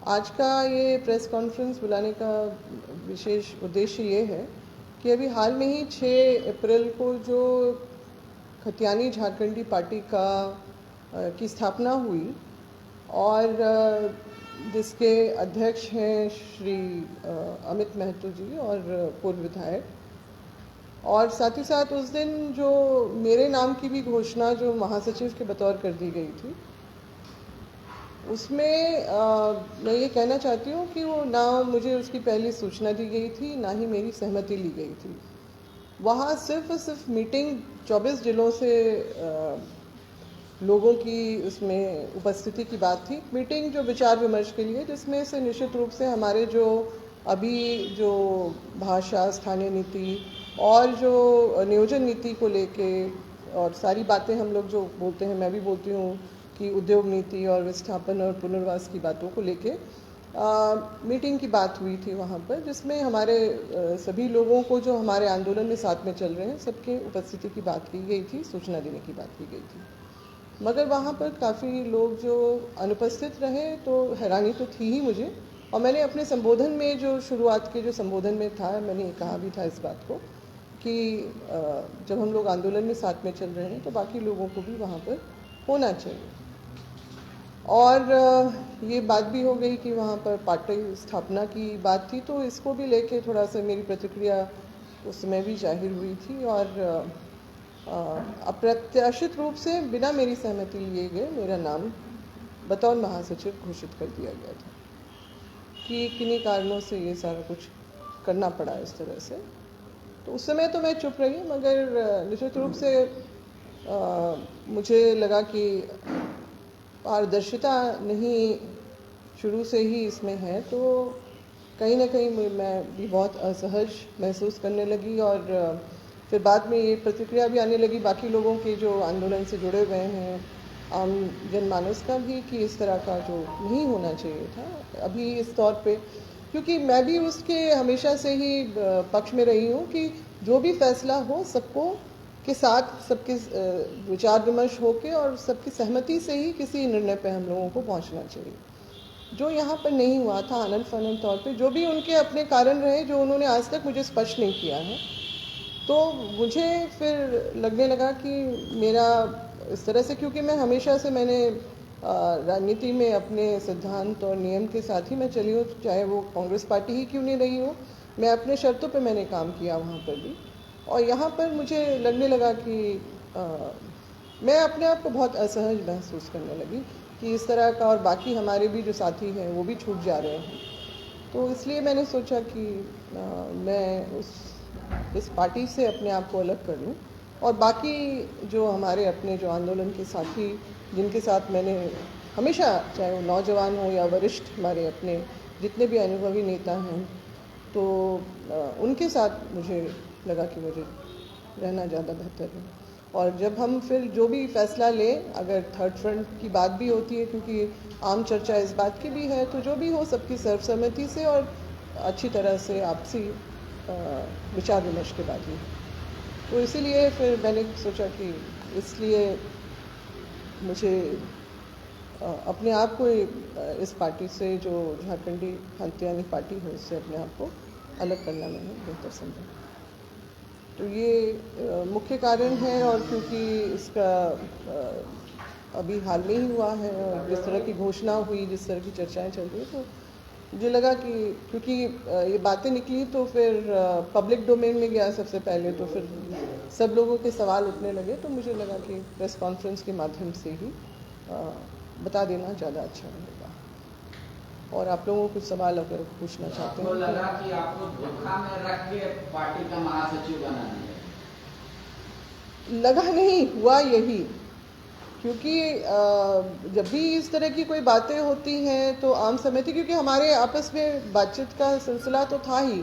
आज का ये प्रेस कॉन्फ्रेंस बुलाने का विशेष उद्देश्य ये है कि अभी हाल में ही 6 अप्रैल को जो खतियानी झारखंडी पार्टी की स्थापना हुई और जिसके अध्यक्ष हैं श्री अमित महतो जी और पूर्व विधायक, और साथ ही साथ उस दिन जो मेरे नाम की भी घोषणा जो महासचिव के बतौर कर दी गई थी, उसमें मैं ये कहना चाहती हूँ कि वो ना मुझे उसकी पहली सूचना दी गई थी, ना ही मेरी सहमति ली गई थी। वहाँ सिर्फ मीटिंग 24 जिलों से लोगों की उसमें उपस्थिति की बात थी। मीटिंग जो विचार विमर्श के लिए, जिसमें से निश्चित रूप से हमारे जो अभी जो भाषा, स्थानीय नीति और जो नियोजन नीति को लेके और सारी बातें हम लोग जो बोलते हैं, मैं भी बोलती हूँ कि उद्योग नीति और विस्थापन और पुनर्वास की बातों को लेके मीटिंग की बात हुई थी वहाँ पर, जिसमें हमारे सभी लोगों को जो हमारे आंदोलन में साथ में चल रहे हैं सबके उपस्थिति की बात की गई थी, सूचना देने की बात की गई थी। मगर वहाँ पर काफ़ी लोग जो अनुपस्थित रहे तो हैरानी तो थी ही मुझे। और मैंने अपने संबोधन में जो शुरुआत के जो संबोधन में था, मैंने कहा भी था इस बात को कि जब हम लोग आंदोलन में साथ में चल रहे हैं तो बाकी लोगों को भी वहाँ पर होना चाहिए। और ये बात भी हो गई कि वहाँ पर पार्टी स्थापना की बात थी, तो इसको भी लेके थोड़ा सा मेरी प्रतिक्रिया उस समय भी जाहिर हुई थी और अप्रत्याशित रूप से बिना मेरी सहमति लिए गए मेरा नाम बतौर महासचिव घोषित कर दिया गया था कि किन्हीं कारणों से ये सारा कुछ करना पड़ा इस तरह से। तो उस समय तो मैं चुप रही, मगर निश्चित रूप से मुझे लगा कि पारदर्शिता नहीं शुरू से ही इसमें है, तो कहीं ना कहीं मैं भी बहुत असहज महसूस करने लगी। और फिर बाद में ये प्रतिक्रिया भी आने लगी बाकी लोगों के जो आंदोलन से जुड़े हुए हैं, आम जनमानस का भी, कि इस तरह का जो नहीं होना चाहिए था अभी इस तौर पे, क्योंकि मैं भी उसके हमेशा से ही पक्ष में रही हूँ कि जो भी फैसला हो सबको के साथ सबके विचार विमर्श होके और सबकी सहमति से ही किसी निर्णय पे हम लोगों को पहुंचना चाहिए। जो यहाँ पर नहीं हुआ था आनंद फानंद तौर पे, जो भी उनके अपने कारण रहे जो उन्होंने आज तक मुझे स्पष्ट नहीं किया है, तो मुझे फिर लगने लगा कि मेरा इस तरह से, क्योंकि मैं हमेशा से मैंने राजनीति में अपने सिद्धांत और नियम के साथ ही मैं चली हूँ, चाहे वो कांग्रेस पार्टी ही क्यों नहीं रही हो, मैं अपने शर्तों पे मैंने काम किया वहाँ पर भी। और यहाँ पर मुझे लगने लगा कि मैं अपने आप को बहुत असहज महसूस करने लगी कि इस तरह का, और बाकी हमारे भी जो साथी हैं वो भी छूट जा रहे हैं। तो इसलिए मैंने सोचा कि मैं इस पार्टी से अपने आप को अलग कर लूँ, और बाकी जो हमारे अपने जो आंदोलन के साथी जिनके साथ मैंने हमेशा, चाहे वो नौजवान हो या वरिष्ठ हमारे अपने जितने भी अनुभवी नेता हैं, तो उनके साथ मुझे लगा कि मुझे रहना ज़्यादा बेहतर है। और जब हम फिर जो भी फैसला लें, अगर थर्ड फ्रंट की बात भी होती है, क्योंकि आम चर्चा इस बात की भी है, तो जो भी हो सबकी सर्वसम्मति से और अच्छी तरह से आपसी विचार विमर्श के बाद ही। तो इसीलिए फिर मैंने सोचा कि इसलिए मुझे अपने आप को इस पार्टी से, जो झारखंडी खतियानी पार्टी है, उससे अपने आप को अलग करना मैंने बेहतर समझा। तो ये मुख्य कारण है। और क्योंकि इसका अभी हाल में ही हुआ है और जिस तरह की घोषणा हुई, जिस तरह की चर्चाएं चल रही, तो मुझे लगा कि क्योंकि ये बातें निकली तो फिर पब्लिक डोमेन में गया सबसे पहले, तो फिर सब लोगों के सवाल उठने लगे, तो मुझे लगा कि प्रेस कॉन्फ्रेंस के माध्यम से ही बता देना ज़्यादा अच्छा रहेगा। और आप लोगों को सवाल अगर पूछना चाहते हैं। आपको लगा कि आपको धोखा में रख के पार्टी का महासचिव बना दिया? लगा नहीं, हुआ यही। क्योंकि जब भी इस तरह की कोई बातें होती हैं तो आम सहमति, क्योंकि हमारे आपस में बातचीत का सिलसिला तो था ही,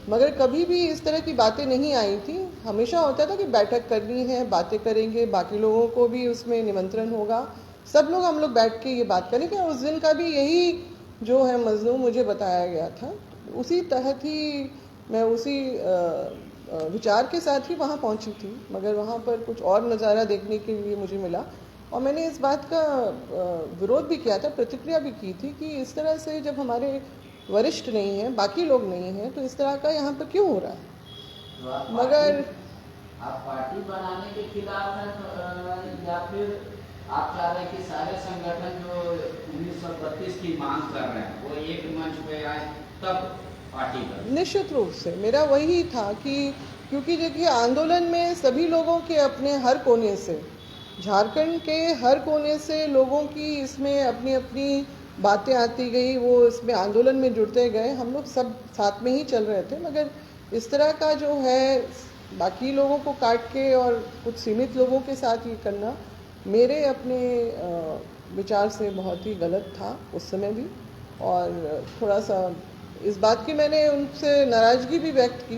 मगर कभी भी इस तरह की बातें नहीं आई थी। हमेशा होता था कि बैठक करनी है, बातें करेंगे, बाकी लोगों को भी उसमें निमंत्रण होगा, सब लोग हम लोग बैठ के ये बात करेंगे। उस दिन का भी यही जो है मजमून मुझे बताया गया था, उसी तहत ही मैं उसी विचार के साथ ही वहाँ पहुँची थी। मगर वहाँ पर कुछ और नज़ारा देखने के लिए मुझे मिला और मैंने इस बात का विरोध भी किया था, प्रतिक्रिया भी की थी कि इस तरह से जब हमारे वरिष्ठ नहीं हैं, बाकी लोग नहीं हैं, तो इस तरह का यहाँ पर क्यों हो रहा है। तो आप मगर आप पार्टी बनाने के खिलाफ हैं या फिर आप चाह रहे हैं कि सारे संगठन जो 1932 की मांग कर रहे हैं वो एक मंच पे आए तब पार्टी बने? निश्चित रूप से मेरा वही था कि क्योंकि देखिए आंदोलन में सभी लोगों के अपने हर कोने से, झारखंड के हर कोने से लोगों की इसमें अपनी अपनी बातें आती गई, वो इसमें आंदोलन में जुड़ते गए, हम लोग सब साथ में ही चल रहे थे। मगर इस तरह का जो है बाकी लोगों को काट के और कुछ सीमित लोगों के साथ ये करना मेरे अपने विचार से बहुत ही गलत था उस समय भी। और थोड़ा सा इस बात की मैंने उनसे नाराज़गी भी व्यक्त की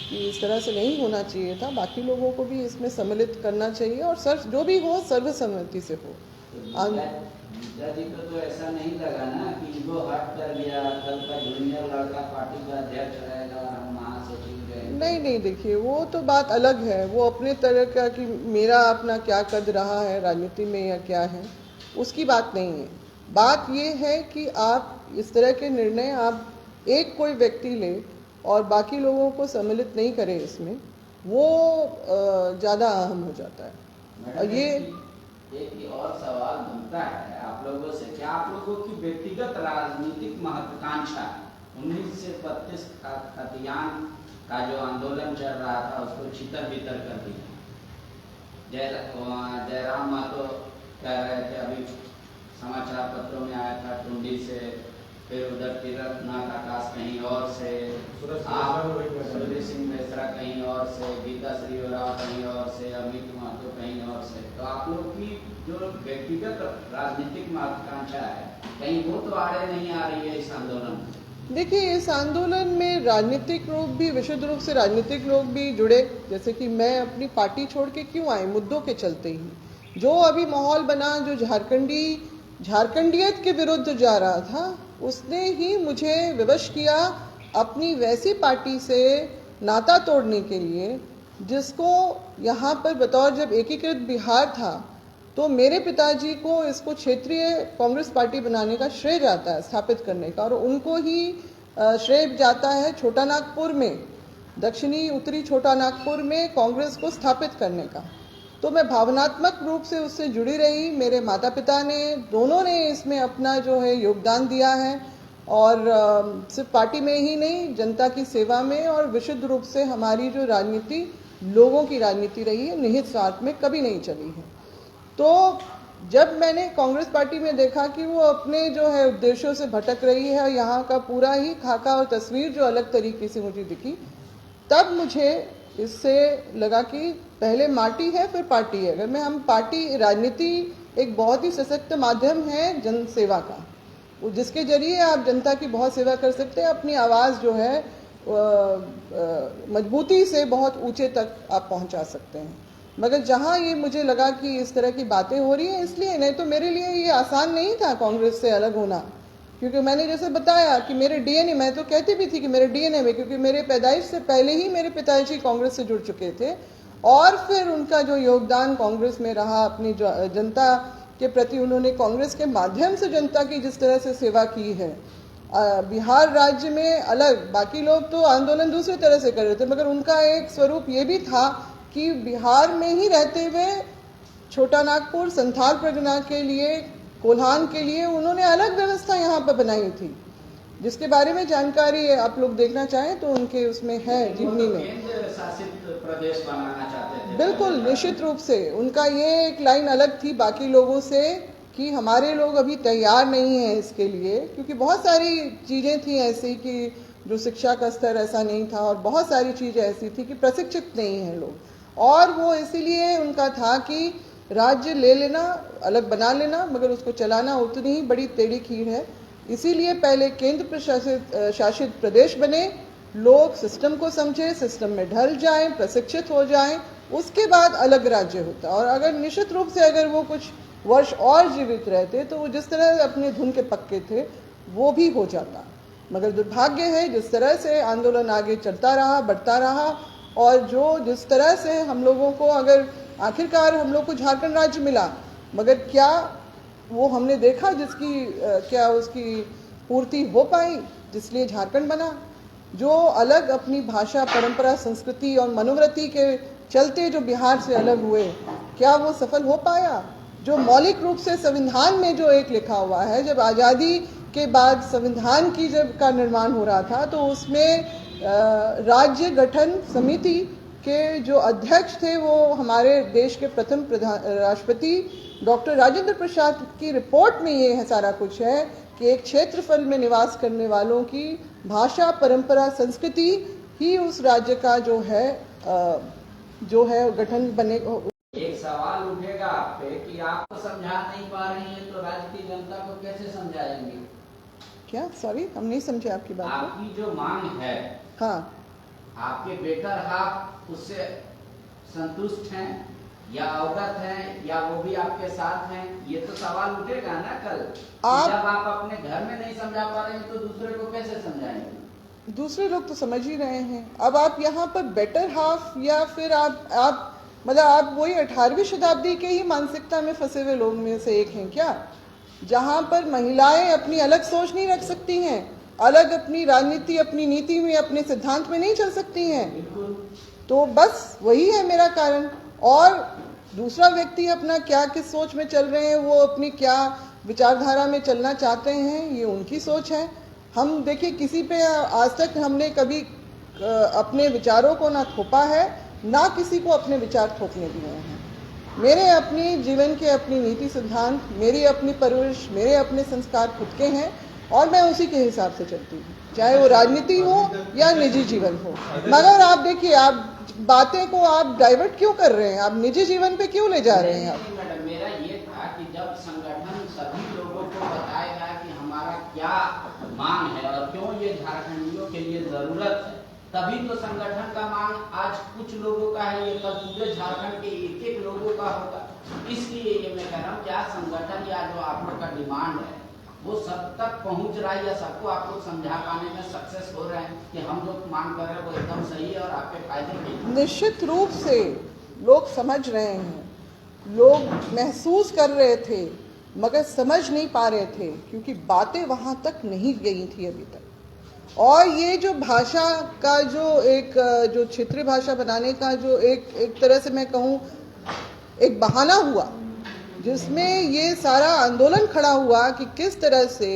कि इस तरह से नहीं होना चाहिए था, बाकी लोगों को भी इसमें सम्मिलित करना चाहिए और जो भी हो सर्वसम्मति से हो। गीता जी को तो ऐसा नहीं लगा ना कि वो हट कर गया, कल का जूनियर लड़का पार्टी का अध्यक्ष रहेगा और हम महासचिव रहेंगे? नहीं, देखिए वो तो बात अलग है, वो अपने तरह का कि मेरा अपना क्या कद रहा है राजनीति में या क्या है, उसकी बात नहीं है। बात ये है कि आप इस तरह के निर्णय आप एक कोई व्यक्ति ले और बाकी लोगों को सम्मिलित नहीं करें इसमें, वो ज़्यादा अहम हो जाता है। और ये एक और सवाल बनता है आप लोगों से, क्या आप लोगों की व्यक्तिगत राजनीतिक महत्वाकांक्षा 1932 का खतियान का जो आंदोलन चल रहा था उसको छितर बितर कर दिया? जयराम महतो कह रहे थे, अभी समाचार पत्रों में आया था टुंडी से, फिर उधर तीरथनाथ आकाश कहीं और से, सूर्य सिंह मिश्रा कहीं और से, गीता श्री राव कहीं और से, अमित महतो कहीं और से। तो आप लोग की जो व्यक्तिगत राजनीतिक महत्वाकांक्षा है कहीं वो तो आड़े नहीं आ रही है इस आंदोलन में? देखिए इस आंदोलन में राजनीतिक लोग भी, विशुद्ध रूप से राजनीतिक लोग भी जुड़े। जैसे कि मैं अपनी पार्टी छोड़ के क्यों आई, मुद्दों के चलते ही। जो अभी माहौल बना, जो झारखंडियत के विरुद्ध जा रहा था, उसने ही मुझे विवश किया अपनी वैसी पार्टी से नाता तोड़ने के लिए जिसको यहाँ पर बतौर जब एकीकृत बिहार था तो मेरे पिताजी को इसको क्षेत्रीय कांग्रेस पार्टी बनाने का श्रेय जाता है, स्थापित करने का, और उनको ही श्रेय जाता है छोटा नागपुर में, दक्षिणी उत्तरी छोटा नागपुर में कांग्रेस को स्थापित करने का। तो मैं भावनात्मक रूप से उससे जुड़ी रही। मेरे माता पिता ने, दोनों ने इसमें अपना जो है योगदान दिया है, और सिर्फ पार्टी में ही नहीं, जनता की सेवा में, और विशुद्ध रूप से हमारी जो राजनीति लोगों की राजनीति रही है, निहित स्वार्थ में कभी नहीं चली है। तो जब मैंने कांग्रेस पार्टी में देखा कि वो अपने जो है उद्देश्यों से भटक रही है, यहाँ का पूरा ही खाका और तस्वीर जो अलग तरीके से मुझे दिखी, तब मुझे इससे लगा कि पहले माटी है फिर पार्टी है। अगर हम पार्टी, राजनीति एक बहुत ही सशक्त माध्यम है जन सेवा का, जिसके जरिए आप जनता की बहुत सेवा कर सकते हैं, अपनी आवाज़ जो है मजबूती से बहुत ऊंचे तक आप पहुंचा सकते हैं। मगर जहां ये मुझे लगा कि इस तरह की बातें हो रही हैं, इसलिए, नहीं तो मेरे लिए ये आसान नहीं था कांग्रेस से अलग होना, क्योंकि मैंने जैसे बताया कि मेरे डीएनए, मैं तो कहती भी थी कि मेरे डीएनए में, क्योंकि मेरे पैदाइश से पहले ही मेरे पिताजी कांग्रेस से जुड़ चुके थे, और फिर उनका जो योगदान कांग्रेस में रहा, अपनी जनता के प्रति उन्होंने कांग्रेस के माध्यम से जनता की जिस तरह से सेवा की है। बिहार राज्य में अलग, बाकी लोग तो आंदोलन दूसरी तरह से कर रहे थे, मगर उनका एक स्वरूप ये भी था कि बिहार में ही रहते हुए छोटा नागपुर, संथाल परगना के लिए, कोल्हान के लिए उन्होंने अलग व्यवस्था यहाँ पर बनाई थी, जिसके बारे में जानकारी आप लोग देखना चाहें तो उनके उसमें है, जीवनी में। केंद्र शासित प्रदेश बनाना चाहते थे। बिल्कुल, निश्चित रूप से उनका ये एक लाइन अलग थी बाकी लोगों से कि हमारे लोग अभी तैयार नहीं हैं इसके लिए, क्योंकि बहुत सारी चीज़ें थी ऐसी कि जो शिक्षा का स्तर ऐसा नहीं था, और बहुत सारी चीज़ें ऐसी थी कि प्रशिक्षित नहीं हैं लोग, और वो इसीलिए उनका था कि राज्य ले लेना, अलग बना लेना, मगर उसको चलाना उतनी ही बड़ी टेढ़ी खीर है। इसीलिए पहले केंद्र शासित प्रदेश बने, लोग सिस्टम को समझे, सिस्टम में ढल जाएं, प्रशिक्षित हो जाएं, उसके बाद अलग राज्य होता। और अगर निश्चित रूप से अगर वो कुछ वर्ष और जीवित रहते तो वो जिस तरह अपने धुन के पक्के थे वो भी हो जाता। मगर दुर्भाग्य है जिस तरह से आंदोलन आगे चलता रहा, बढ़ता रहा, और जो जिस तरह से हम लोगों को, अगर आखिरकार हम लोग को झारखंड राज्य मिला, मगर क्या वो हमने देखा जिसकी क्या उसकी पूर्ति हो पाई, जिसलिए झारखंड बना? जो अलग अपनी भाषा, परंपरा, संस्कृति और मनोवृत्ति के चलते जो बिहार से अलग हुए, क्या वो सफल हो पाया? जो मौलिक रूप से संविधान में जो एक लिखा हुआ है, जब आज़ादी के बाद संविधान की जब का निर्माण हो रहा था तो उसमें राज्य गठन समिति के जो अध्यक्ष थे वो हमारे देश के प्रथम राष्ट्रपति डॉक्टर राजेंद्र प्रसाद की रिपोर्ट में ये है सारा कुछ है कि एक क्षेत्रफल में निवास करने वालों की भाषा, परंपरा, संस्कृति ही उस राज्य का जो है गठन बने। एक सवाल उठेगा आप पे कि आप तो समझा नहीं पा रही हैं तो राज्य की जनता को कैसे समझाएंगे? क्या? सॉरी, हम नहीं समझे आपकी बात। आपकी जो मांग है, हाँ, आपके बेटर हाफ उससे संतुष्ट हैं या अवगत हैं या वो भी आपके साथ हैं? ये तो सवाल उठेगा ना कल। जब आप अपने घर में नहीं समझा पा रहे हैं तो दूसरे को कैसे समझाएंगे? दूसरे लोग तो समझ ही रहे हैं। अब आप यहाँ पर बेटर हाफ या फिर आप मतलब आप वही 18वीं शताब्दी के ही मानसिकता में फंसे हुए लोग में से एक हैं क्या? जहाँ पर महिलाएं अपनी अलग सोच नहीं रख सकती हैं, अलग अपनी राजनीति, अपनी नीति में, अपने सिद्धांत में नहीं चल सकती हैं। तो बस वही है मेरा कारण। और दूसरा व्यक्ति अपना क्या किस सोच में चल रहे हैं, वो अपनी क्या विचारधारा में चलना चाहते हैं, ये उनकी सोच है। हम देखिए, किसी पे आज तक हमने कभी अपने विचारों को ना थोपा है, ना किसी को अपने विचार थोपने दिए हैं। मेरे अपनी जीवन के अपनी नीति सिद्धांत, मेरी अपनी परवरिश, मेरे अपने संस्कार खुद के हैं और मैं उसी के हिसाब से चलती हूँ, चाहे वो राजनीति हो या निजी जीवन हो। मगर आप देखिए, आप बातें को आप डाइवर्ट क्यों कर रहे हैं? आप निजी जीवन पे क्यों ले जा रहे हैं? आप मैडम, मेरा ये था कि जब संगठन सभी लोगों को बताएगा कि हमारा क्या मांग है और क्यों ये झारखंडियों के लिए जरूरत है, तभी तो संगठन का मांग आज कुछ लोगों का है, ये कल पूरे झारखंड के एक एक लोगों का होगा। इसलिए ये मैं कह रहा हूँ, क्या संगठन या जो आप लोग का डिमांड है वो सब तक पहुंच रहा है या सबको आप लोग समझा पाने में सक्सेस हो रहे हैं कि हम लोग मांग कर रहे हैं वो एकदम सही है और आपके फायदे के? निश्चित रूप से लोग समझ रहे हैं, लोग महसूस कर रहे थे मगर समझ नहीं पा रहे थे क्योंकि बातें वहां तक नहीं गई थी अभी तक। और ये जो भाषा का जो क्षेत्रीय भाषा बनाने का जो एक तरह से मैं कहूँ एक बहाना हुआ, जिसमें ये सारा आंदोलन खड़ा हुआ कि किस तरह से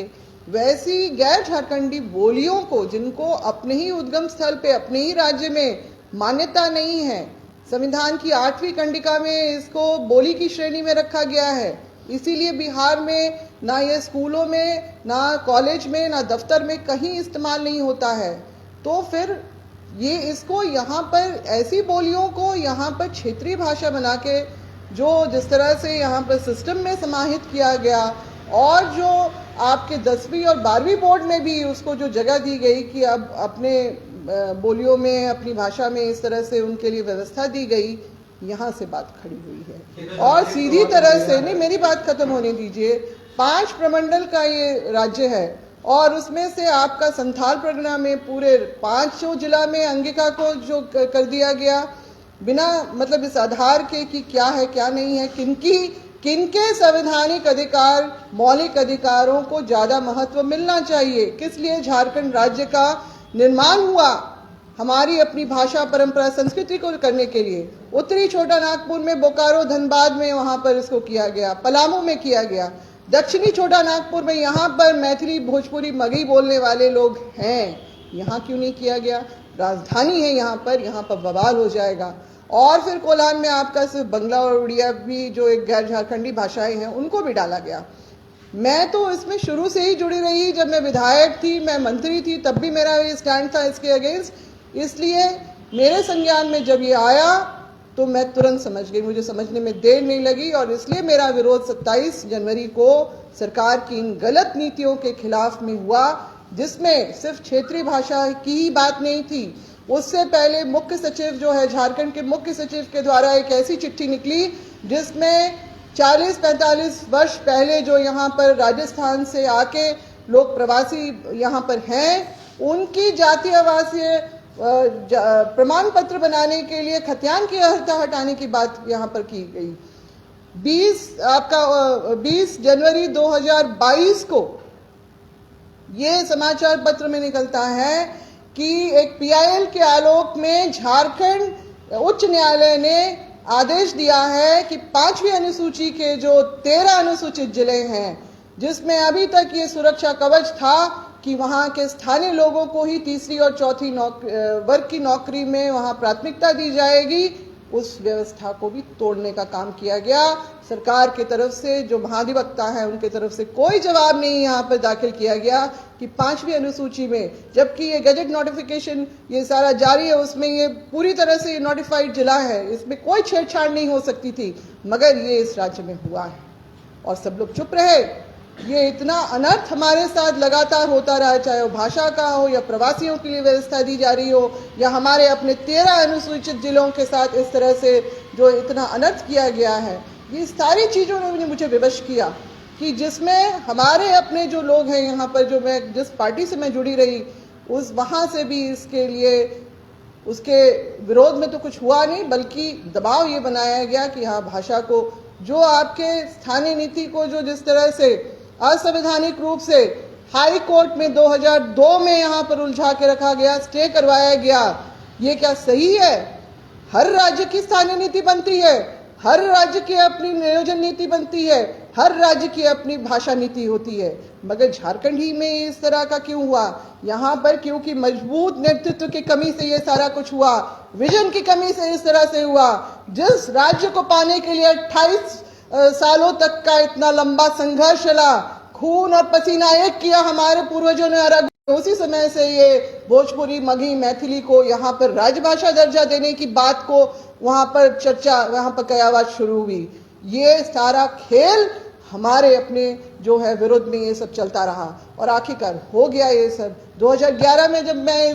वैसी गैर झारखंडी बोलियों को, जिनको अपने ही उद्गम स्थल पे, अपने ही राज्य में मान्यता नहीं है, संविधान की 8वीं कंडिका में इसको बोली की श्रेणी में रखा गया है, इसीलिए बिहार में ना ये स्कूलों में, ना कॉलेज में, ना दफ्तर में कहीं इस्तेमाल नहीं होता है। तो फिर ये इसको यहाँ पर ऐसी बोलियों को यहाँ पर क्षेत्रीय भाषा बना के जो जिस तरह से यहाँ पर सिस्टम में समाहित किया गया और जो आपके 10वीं और 12वीं बोर्ड में भी उसको जो जगह दी गई कि अब अपने बोलियों में, अपनी भाषा में इस तरह से उनके लिए व्यवस्था दी गई, यहाँ से बात खड़ी हुई है। और सीधी तरह से नहीं, मेरी बात खत्म होने दीजिए। 5 प्रमंडल का ये राज्य है और उसमें से आपका संथाल परगना में पूरे 5 जिला में अंगिका को जो कर दिया गया बिना मतलब इस आधार के कि क्या है क्या नहीं है, किनके संवैधानिक अधिकार, मौलिक अधिकारों को ज़्यादा महत्व मिलना चाहिए। किस लिए झारखंड राज्य का निर्माण हुआ? हमारी अपनी भाषा, परंपरा, संस्कृति को करने के लिए। उत्तरी छोटा नागपुर में, बोकारो, धनबाद में वहाँ पर इसको किया गया, पलामू में किया गया। दक्षिणी छोटा नागपुर में यहाँ पर मैथिली, भोजपुरी, मगही बोलने वाले लोग हैं, यहाँ क्यों नहीं किया गया? राजधानी है यहाँ पर बवाल हो जाएगा। और फिर कोलान में आपका सिर्फ बंगला और उड़िया भी जो एक गैर झारखंडी भाषाएं हैं उनको भी डाला गया। मैं तो इसमें शुरू से ही जुड़ी रही, जब मैं विधायक थी, मैं मंत्री थी, तब भी मेरा ये स्टैंड था इसके अगेंस्ट। इसलिए मेरे संज्ञान में जब ये आया तो मैं तुरंत समझ गई, मुझे समझने में देर नहीं लगी और इसलिए मेरा विरोध 27 जनवरी को सरकार की इन गलत नीतियों के खिलाफ में हुआ, जिसमें सिर्फ क्षेत्रीय भाषा की ही बात नहीं थी। उससे पहले मुख्य सचिव जो है, झारखंड के मुख्य सचिव के द्वारा एक ऐसी चिट्ठी निकली जिसमें 40-45 वर्ष पहले जो यहाँ पर राजस्थान से आके लोग प्रवासी यहाँ पर हैं, उनकी जातीय आवासीय प्रमाण पत्र बनाने के लिए खतियान की अर्हता हटाने की बात यहाँ पर की गई। 20 जनवरी 2022 को ये समाचार पत्र में निकलता है कि एक पीआईएल के आलोक में झारखंड उच्च न्यायालय ने आदेश दिया है कि 5वीं अनुसूची के जो 13 अनुसूचित जिले हैं, जिसमें अभी तक ये सुरक्षा कवच था कि वहां के स्थानीय लोगों को ही तीसरी और चौथी वर्ग की नौकरी में वहां प्राथमिकता दी जाएगी, उस व्यवस्था को भी तोड़ने का काम किया गया। सरकार की तरफ से जो महाधिवक्ता है उनके तरफ से कोई जवाब नहीं यहाँ पर दाखिल किया गया कि 5वीं अनुसूची में, जबकि ये गजट नोटिफिकेशन ये सारा जारी है, उसमें ये पूरी तरह से नोटिफाइड जिला है, इसमें कोई छेड़छाड़ नहीं हो सकती थी, मगर ये इस राज्य में हुआ है और सब लोग चुप रहे। ये इतना अनर्थ हमारे साथ लगातार होता रहा, चाहे वो भाषा का हो या प्रवासियों के लिए व्यवस्था दी जा रही हो या हमारे अपने 13 अनुसूचित जिलों के साथ इस तरह से जो इतना अनर्थ किया गया है। ये सारी चीज़ों ने मुझे विवश किया कि जिसमें हमारे अपने जो लोग हैं यहाँ पर, जो मैं जिस पार्टी से मैं जुड़ी रही, उस वहाँ से भी इसके लिए उसके विरोध में तो कुछ हुआ नहीं, बल्कि दबाव ये बनाया गया कि हाँ, भाषा को जो आपके स्थानीय नीति को जो जिस तरह से असंवैधानिक रूप से हाई कोर्ट में 2002 में यहाँ पर उलझा के रखा गया, स्टे करवाया गया, ये क्या सही है? हर राज्य की स्थानीय नीति बनती है, हर राज्य की अपनी नियोजन नीति बनती है, हर राज्य की अपनी भाषा नीति होती है, मगर झारखंड ही में इस तरह का क्यों हुआ? यहाँ पर क्योंकि मजबूत नेतृत्व की कमी से ये सारा कुछ हुआ, विजन की कमी से इस तरह से हुआ। जिस राज्य को पाने के लिए 28 सालों तक का इतना लंबा संघर्ष चला, खून और पसीना एक किया हमारे पूर्वजों ने, और उसी समय से ये भोजपुरी, मगही, मैथिली को यहाँ पर राजभाषा दर्जा देने की बात को वहाँ पर चर्चा, वहाँ पर कयावत शुरू हुई। ये सारा खेल हमारे अपने जो है विरोध में ये सब चलता रहा और आखिरकार हो गया ये सब। 2011 में जब मैं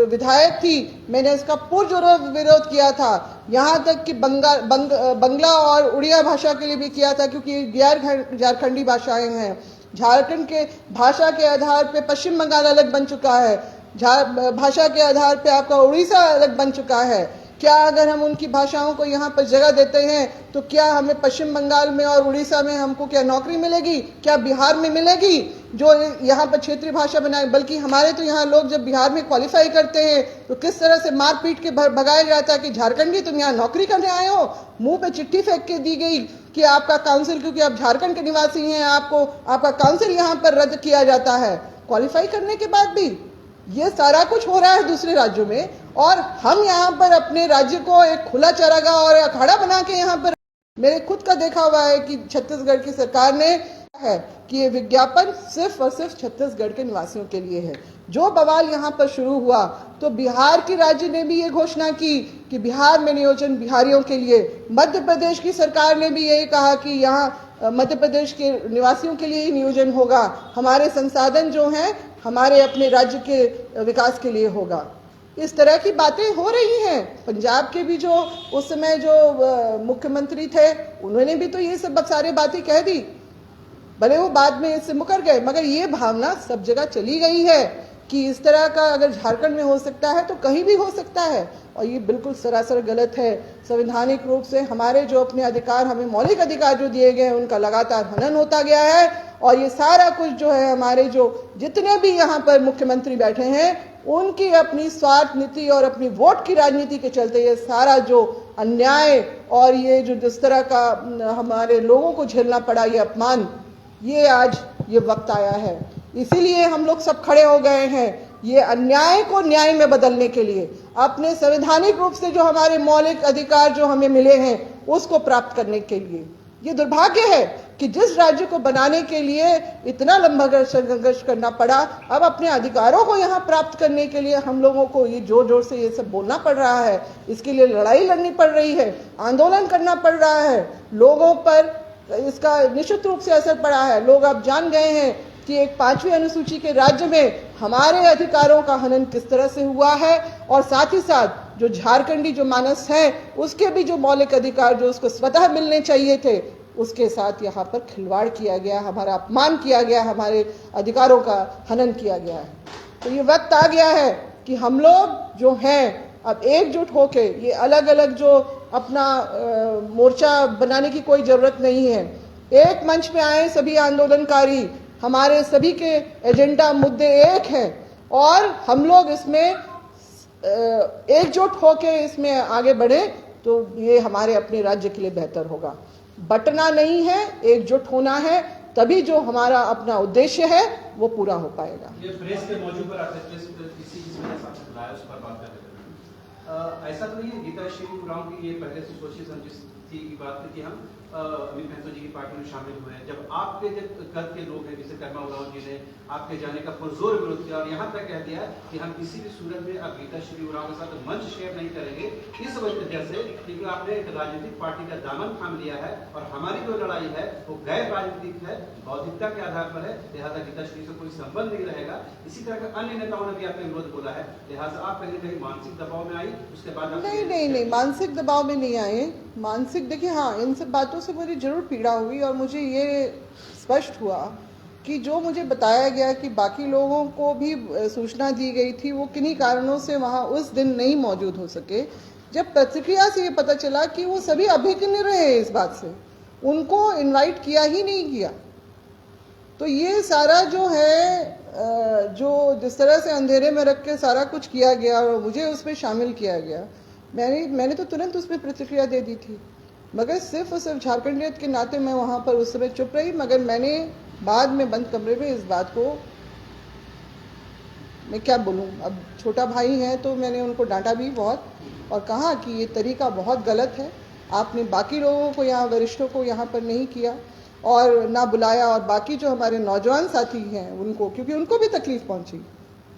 विधायक थी, मैंने इसका पुरजोर विरोध किया था, यहाँ तक कि बंगला और उड़िया भाषा के लिए भी किया था, क्योंकि गैर झारखंडी भाषाएं हैं। झारखंड के भाषा के आधार पे पश्चिम बंगाल अलग बन चुका है, भाषा के आधार पे आपका उड़ीसा अलग बन चुका है। क्या अगर हम उनकी भाषाओं को यहाँ पर जगह देते हैं तो क्या हमें पश्चिम बंगाल में और उड़ीसा में हमको क्या नौकरी मिलेगी? क्या बिहार में मिलेगी जो यहाँ पर क्षेत्रीय भाषा बनाए? बल्कि हमारे तो यहाँ लोग जब बिहार में क्वालिफाई करते हैं तो किस तरह से मार पीट के भगाया जाता है कि झारखंडी तुम यहाँ नौकरी करने आए हो। मुंह पे चिट्ठी फेंक के दी गई कि आपका काउंसिल, क्योंकि आप झारखंड के निवासी हैं, आपको आपका काउंसिल यहाँ पर रद्द किया जाता है क्वालिफाई करने के बाद भी। ये सारा कुछ हो रहा है दूसरे राज्यों में, और हम यहाँ पर अपने राज्य को एक खुला चरागाह और अखाड़ा बना के यहाँ पर, मेरे खुद का देखा हुआ है कि छत्तीसगढ़ की सरकार ने है कि ये विज्ञापन सिर्फ और सिर्फ छत्तीसगढ़ के निवासियों के लिए है। जो बवाल यहाँ पर शुरू हुआ तो बिहार की राज्य ने भी ये घोषणा की कि बिहार में नियोजन बिहारियों के लिए, मध्य प्रदेश की सरकार ने भी यही कहा कि यहाँ मध्य प्रदेश के निवासियों के लिए ही नियोजन होगा, हमारे संसाधन जो हैं हमारे अपने राज्य के विकास के लिए होगा। इस तरह की बातें हो रही हैं। पंजाब के भी जो उस समय जो मुख्यमंत्री थे, उन्होंने भी तो ये सब सारी बातें कह दी, भले वो बाद में इससे मुकर गए, मगर ये भावना सब जगह चली गई है कि इस तरह का अगर झारखंड में हो सकता है तो कहीं भी हो सकता है, और ये बिल्कुल सरासर गलत है। संवैधानिक रूप से हमारे जो अपने अधिकार, हमें मौलिक अधिकार जो दिए गए हैं, उनका लगातार हनन होता गया है, और ये सारा कुछ जो है हमारे जो जितने भी यहाँ पर मुख्यमंत्री बैठे हैं, उनकी अपनी स्वार्थ नीति और अपनी वोट की राजनीति के चलते ये सारा जो अन्याय और ये जो जिस तरह का हमारे लोगों को झेलना पड़ा, ये अपमान, ये आज ये वक्त आया है। इसीलिए हम लोग सब खड़े हो गए हैं ये अन्याय को न्याय में बदलने के लिए, अपने संवैधानिक रूप से जो हमारे मौलिक अधिकार जो हमें मिले हैं उसको प्राप्त करने के लिए। ये दुर्भाग्य है कि जिस राज्य को बनाने के लिए इतना लंबा संघर्ष करना पड़ा, अब अपने अधिकारों को यहाँ प्राप्त करने के लिए हम लोगों को ये जोर जोर से ये सब बोलना पड़ रहा है, इसके लिए लड़ाई लड़नी पड़ रही है, आंदोलन करना पड़ रहा है, लोगों पर इसका निश्चित रूप से असर पड़ा है। लोग अब जान गए हैं कि एक 5वीं अनुसूची के राज्य में हमारे अधिकारों का हनन किस तरह से हुआ है, और साथ ही साथ जो झारखंडी जो मानस है उसके भी जो मौलिक अधिकार जो उसको स्वतः मिलने चाहिए थे, उसके साथ यहाँ पर खिलवाड़ किया गया, हमारा अपमान किया गया, हमारे अधिकारों का हनन किया गया है। तो ये वक्त आ गया है कि हम लोग जो हैं अब एकजुट होके ये अलग अलग जो अपना मोर्चा बनाने की कोई ज़रूरत नहीं है। एक मंच पे आए सभी आंदोलनकारी, हमारे सभी के एजेंडा मुद्दे एक हैं और हम लोग इसमें एकजुट होकर इसमें आगे बढ़े तो ये हमारे अपने राज्य के लिए बेहतर होगा। बंटना नहीं है, एकजुट होना है, तभी जो हमारा अपना उद्देश्य है वो पूरा हो पाएगा। ये प्रेस के मौजूद पर आपसे प्रेस किसी किसी वजह से आपसे बुलाया, उस पर बात करते हैं। ऐसा तो नहीं है गीता श्री उरांव की ये पहले से सोची समझी थी की बात थी कि हम अमित महतो जी की पार्टी में शामिल हुए हैं। जब आपके कद के लोग हैं जैसे कर्मा उरांव जी ने आपके जाने का पुरजोर विरोध किया और यहाँ तक कह दिया कि हम किसी भी सूरत में अब गीता श्री उरांव के साथ मंच शेयर नहीं करेंगे इस वजह से क्योंकि आपने एक राजनीतिक पार्टी का दामन थाम लिया है और हमारी जो लड़ाई है वो गैर राजनीतिक है, बौद्धिकता के आधार पर है, लिहाजा गीता श्री से कोई संबंध नहीं रहेगा। इसी तरह के अन्य नेताओं ने भी आपका विरोध बोला है, लिहाजा आप कहीं ना कहीं मानसिक दबाव में आई, उसके बाद नहीं, मानसिक दबाव में नहीं आए। मानसिक देखिए, हाँ, इन सब बातों से मुझे जरूर पीड़ा हुई और मुझे ये स्पष्ट हुआ कि जो मुझे बताया गया कि बाकी लोगों को भी सूचना दी गई थी, वो किन्हीं कारणों से वहाँ उस दिन नहीं मौजूद हो सके। जब प्रतिक्रिया से ये पता चला कि वो सभी अभिज्ञ रहे इस बात से, उनको इनवाइट किया ही नहीं किया, तो ये सारा जो है जो जिस तरह से अंधेरे में रख के सारा कुछ किया गया और मुझे उसमें शामिल किया गया, मैंने तो तुरंत उसमें प्रतिक्रिया दे दी थी, मगर सिर्फ और सिर्फ झारखंडियत के नाते मैं वहाँ पर उस समय चुप रही। मगर मैंने बाद में बंद कमरे में इस बात को, मैं क्या बोलूँ, अब छोटा भाई है तो मैंने उनको डांटा भी बहुत और कहा कि ये तरीका बहुत गलत है, आपने बाकी लोगों को यहाँ वरिष्ठों को यहाँ पर नहीं किया और ना बुलाया और बाकी जो हमारे नौजवान साथी हैं उनको, क्योंकि उनको भी तकलीफ पहुँची।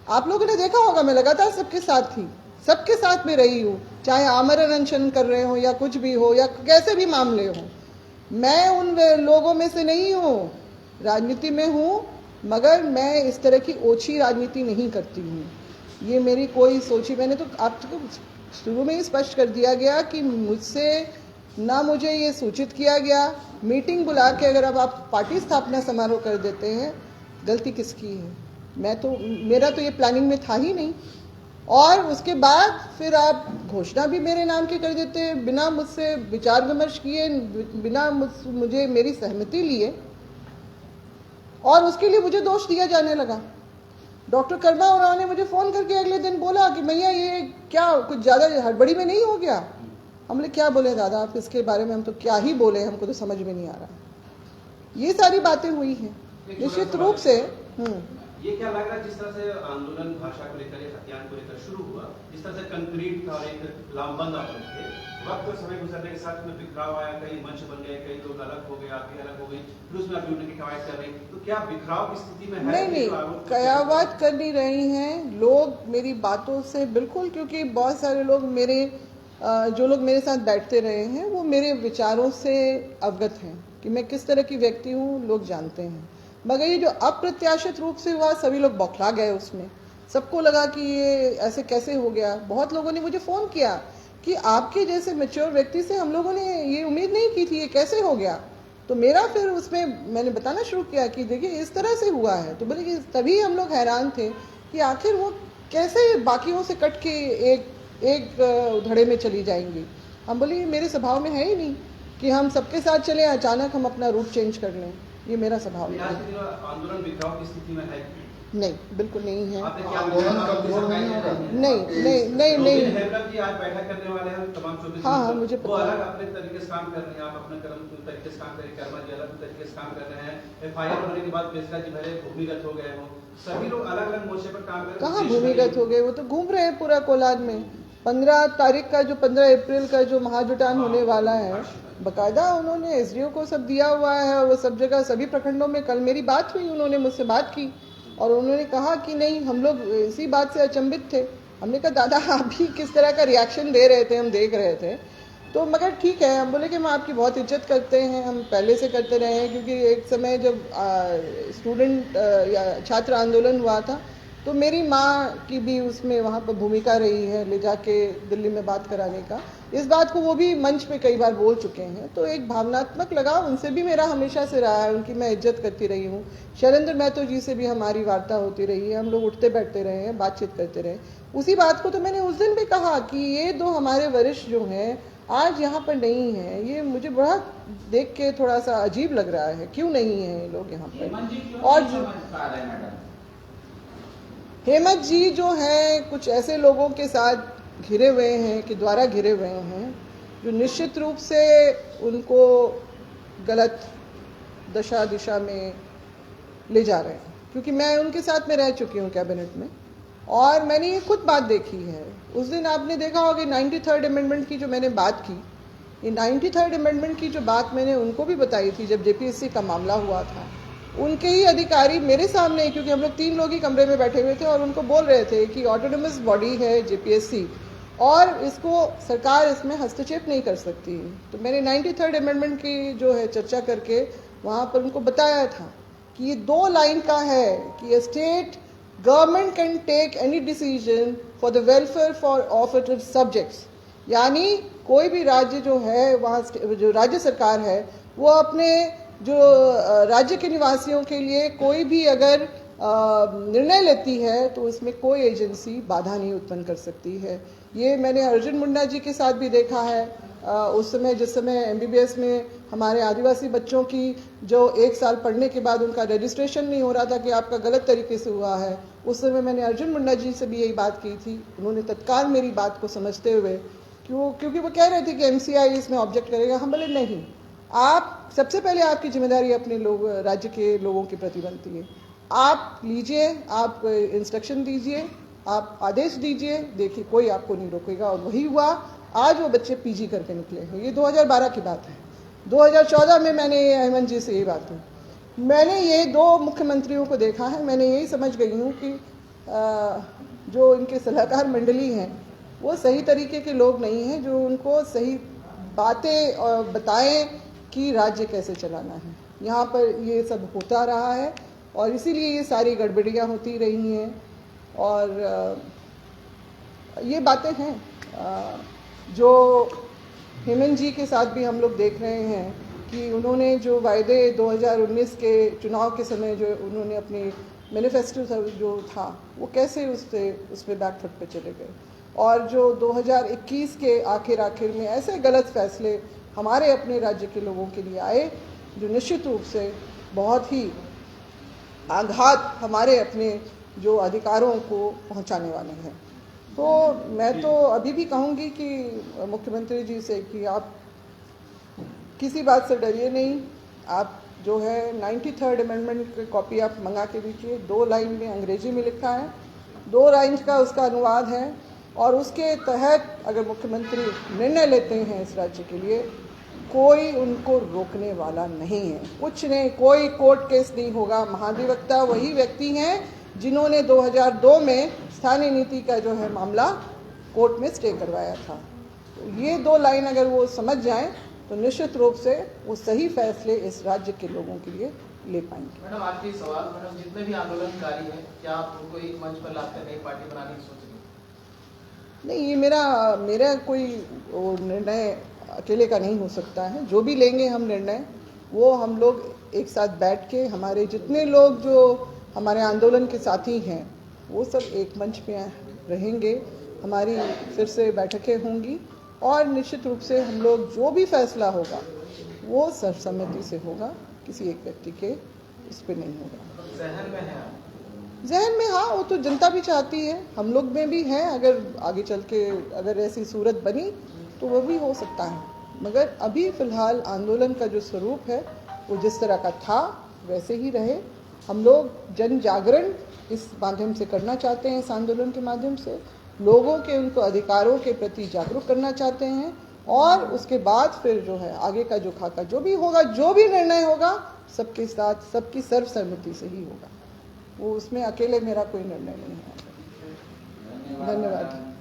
आप लोगों ने देखा होगा मैं लगातार सबके साथ थी, सबके साथ में रही हूँ, चाहे आमरण अनशन कर रहे हो या कुछ भी हो या कैसे भी मामले हो। मैं उन लोगों में से नहीं हूँ, राजनीति में हूँ, मगर मैं इस तरह की ओछी राजनीति नहीं करती हूँ। ये मेरी कोई सोची, मैंने तो आपको शुरू में ही स्पष्ट कर दिया गया कि मुझसे ना मुझे ये सूचित किया गया, मीटिंग बुला के अगर अब आप पार्टी स्थापना समारोह कर देते हैं, गलती किसकी है? मेरा तो ये प्लानिंग में था ही नहीं। और उसके बाद फिर आप घोषणा भी मेरे नाम की कर देते हैं बिना मुझसे विचार विमर्श किए, बिना मुझे मेरी सहमति लिए, और उसके लिए मुझे दोष दिया जाने लगा। डॉक्टर कर्मा उरांव ने मुझे फ़ोन करके अगले दिन बोला कि मैया ये क्या कुछ ज़्यादा हड़बड़ी में नहीं हो गया? हमने क्या बोले दादा, आप इसके बारे में हम तो क्या ही बोले, हमको तो समझ में नहीं आ रहा। ये सारी बातें हुई हैं निश्चित रूप से। ये क्या लग रहा है जिस तरह से आंदोलन भाषा को लेकर, हथियार को लेकर शुरू हुआ, जिस तरह से कंक्रीट था और एक लामबंद आप लोग थे, वक्त और समय गुजरने के साथ में बिखराव आया, कई मंच बन गए, कई लोग अलग हो गए, आप भी अलग हो गई, फिर उसमें आप जुड़ने की कवायद कर रही, तो क्या बिखराव की स्थिति में है? नहीं, कयावत कर नहीं रही हैं लोग मेरी बातों से, बिल्कुल, क्योंकि बहुत सारे लोग जो लोग मेरे साथ बैठते रहे हैं वो मेरे विचारों से अवगत हैं कि मैं किस तरह की व्यक्ति हूँ, लोग जानते हैं। मगर ये जो अप्रत्याशित रूप से हुआ, सभी लोग बौखला गए उसमें, सबको लगा कि ये ऐसे कैसे हो गया। बहुत लोगों ने मुझे फ़ोन किया कि आपके जैसे मैच्योर व्यक्ति से हम लोगों ने ये उम्मीद नहीं की थी, ये कैसे हो गया? तो मेरा फिर उसमें मैंने बताना शुरू किया कि देखिए इस तरह से हुआ है। तो बोले कि तभी हम लोग हैरान थे कि आखिर वो कैसे बाकियों से कट के एक धड़े में चली जाएंगी। हम बोले ये मेरे स्वभाव में है ही नहीं कि हम सबके साथ चलें, अचानक हम अपना रूट चेंज कर लें, ये मेरा स्वभाव है। आंदोलन बिखराव की स्थिति में है? नहीं, बिल्कुल नहीं है। नहीं। आज बैठक करने वाले हैं तमाम 24। हाँ, मुझे पता है। अलग अपने तरीके से काम कर रहे हैं, आप अपने तरीके से काम कर रहे हैं, कर्मा जी अलग तरीके से काम कर रहे हैं। FIR होने के बाद बेसरा जी भले भूमिगत हो गए हो, सभी लोग अलग अलग मोर्चे पर काम कर रहे हैं। कहाँ भूमिगत हो गए? वो तो घूम रहे हैं पूरा कोलार में। 15 तारीख का जो 15 अप्रैल का जो महाजुटान होने वाला है, बकायदा उन्होंने SDO को सब दिया हुआ है और वो सब जगह सभी प्रखंडों में। कल मेरी बात हुई, उन्होंने मुझसे बात की और उन्होंने कहा कि नहीं, हम लोग इसी बात से अचंभित थे। हमने कहा दादा आप भी किस तरह का रिएक्शन दे रहे थे, हम देख रहे थे। तो मगर ठीक है, हम बोले कि हम आपकी बहुत इज्जत करते हैं, हम पहले से करते रहे हैं, क्योंकि एक समय जब स्टूडेंट या छात्र आंदोलन हुआ था तो मेरी माँ की भी उसमें वहाँ पर भूमिका रही है, ले जाके दिल्ली में बात कराने का। इस बात को वो भी मंच पे कई बार बोल चुके हैं। तो एक भावनात्मक लगाव उनसे भी मेरा हमेशा से रहा है, उनकी मैं इज्जत करती रही हूँ। शैलेंद्र महतो जी से भी हमारी वार्ता होती रही है, हम लोग उठते बैठते रहे हैं, बातचीत करते रहे। उसी बात को तो मैंने उस दिन भी कहा कि ये दो हमारे वरिष्ठ जो हैं आज यहाँ पर नहीं है। ये मुझे बड़ा देख के थोड़ा सा अजीब लग रहा है, क्यों नहीं है ये लोग यहाँ हेमंत जी पर। क्यों और नहीं जो समझ पा रहे हैं मैडम? हेमंत जी जो हैं कुछ ऐसे लोगों के साथ घिरे हुए हैं कि द्वारा घिरे हुए हैं जो निश्चित रूप से उनको गलत दिशा में ले जा रहे हैं, क्योंकि मैं उनके साथ में रह चुकी हूँ कैबिनेट में और मैंने ये खुद बात देखी है। उस दिन आपने देखा होगा 93rd अमेंडमेंट की जो मैंने बात की, ये 93rd अमेंडमेंट की जो बात मैंने उनको भी बताई थी जब जेपीएससी का मामला हुआ था। उनके ही अधिकारी मेरे सामने, क्योंकि हम लोग 3 लोग ही कमरे में बैठे हुए थे और उनको बोल रहे थे कि ऑटोनोमस बॉडी है जेपीएससी और इसको सरकार इसमें हस्तक्षेप नहीं कर सकती। तो मैंने 93rd अमेंडमेंट की जो है चर्चा करके वहाँ पर उनको बताया था कि ये 2 लाइन का है कि state government can take any decision for the welfare for of its subjects, यानी कोई भी राज्य जो है वहाँ जो राज्य सरकार है वो अपने जो राज्य के निवासियों के लिए कोई भी अगर निर्णय लेती है तो उसमें कोई एजेंसी बाधा नहीं उत्पन्न कर सकती है। ये मैंने अर्जुन मुंडा जी के साथ भी देखा है। उस समय जिस समय एमबीबीएस में हमारे आदिवासी बच्चों की जो 1 साल पढ़ने के बाद उनका रजिस्ट्रेशन नहीं हो रहा था कि आपका गलत तरीके से हुआ है, उस समय मैंने अर्जुन मुंडा जी से भी यही बात की थी। उन्होंने तत्काल मेरी बात को समझते हुए क्योंकि वो कह रहे थे कि एमसीआई इसमें ऑब्जेक्ट करेगा, हम बोले नहीं, आप सबसे पहले आपकी जिम्मेदारी अपने लोग राज्य के लोगों के प्रति बनती है। आप लीजिए, आप इंस्ट्रक्शन दीजिए, आप आदेश दीजिए, देखिए कोई आपको नहीं रोकेगा। और वही हुआ, आज वो बच्चे पीजी करके निकले हैं। ये 2012 की बात है। 2014 में मैंने हेमंत जी से ये बात की। मैंने ये 2 मुख्यमंत्रियों को देखा है, मैंने यही समझ गई हूँ कि जो इनके सलाहकार मंडली हैं वो सही तरीके के लोग नहीं हैं जो उनको सही बातें बताएं कि राज्य कैसे चलाना है। यहाँ पर ये सब होता रहा है और इसीलिए ये सारी गड़बड़ियाँ होती रही हैं। और ये बातें हैं जो हेमंत जी के साथ भी हम लोग देख रहे हैं कि उन्होंने जो वायदे 2019 के चुनाव के समय जो उन्होंने अपनी मैनिफेस्टो जो था वो कैसे उस पर बैकफुट पे चले गए। और जो 2021 के आखिर में ऐसे गलत फैसले हमारे अपने राज्य के लोगों के लिए आए जो निश्चित रूप से बहुत ही आघात हमारे अपने जो अधिकारों को पहुंचाने वाले हैं। तो मैं तो अभी भी कहूँगी कि मुख्यमंत्री जी से कि आप किसी बात से डरिए नहीं। आप जो है 93rd अमेंडमेंट की कॉपी आप मंगा के दीजिए। 2 लाइन में अंग्रेजी में लिखा है, 2 लाइन का उसका अनुवाद है और उसके तहत अगर मुख्यमंत्री निर्णय लेते हैं इस राज्य के लिए, कोई उनको रोकने वाला नहीं है। कुछ नहीं, कोई कोर्ट केस नहीं होगा। महाधिवक्ता वही व्यक्ति हैं जिन्होंने 2002 में स्थानीय नीति का जो है मामला कोर्ट में स्टे करवाया था। तो ये 2 लाइन अगर वो समझ जाएं तो निश्चित रूप से वो सही फैसले इस राज्य के लोगों के लिए ले पाएंगे। मैडम आखिरी सवाल, मैडम जितने भी आंदोलनकारी हैं क्या आप उनको एक मंच पर लाकर नई पार्टी बनाने की सोच रही हैं? नहीं, ये मेरा कोई निर्णय अकेले का नहीं हो सकता है। जो भी लेंगे हम निर्णय वो हम लोग एक साथ बैठ के, हमारे जितने लोग जो हमारे आंदोलन के साथी हैं वो सब एक मंच पे रहेंगे। हमारी फिर से बैठकें होंगी और निश्चित रूप से हम लोग जो भी फैसला होगा वो सर्वसम्मति से होगा, किसी एक व्यक्ति के इस पे नहीं होगा। जहन में है जहन में, हाँ, वो तो जनता भी चाहती है, हम लोग में भी है। अगर आगे चल के अगर ऐसी सूरत बनी तो वो भी हो सकता है, मगर अभी फ़िलहाल आंदोलन का जो स्वरूप है वो जिस तरह का था वैसे ही रहे। हम लोग जन जागरण इस माध्यम से करना चाहते हैं, इस आंदोलन के माध्यम से लोगों के उनको अधिकारों के प्रति जागरूक करना चाहते हैं और उसके बाद फिर जो है आगे का जो खाका जो भी होगा, जो भी निर्णय होगा सबके साथ सबकी सर्वसम्मति से ही होगा। वो उसमें अकेले मेरा कोई निर्णय नहीं है। धन्यवाद।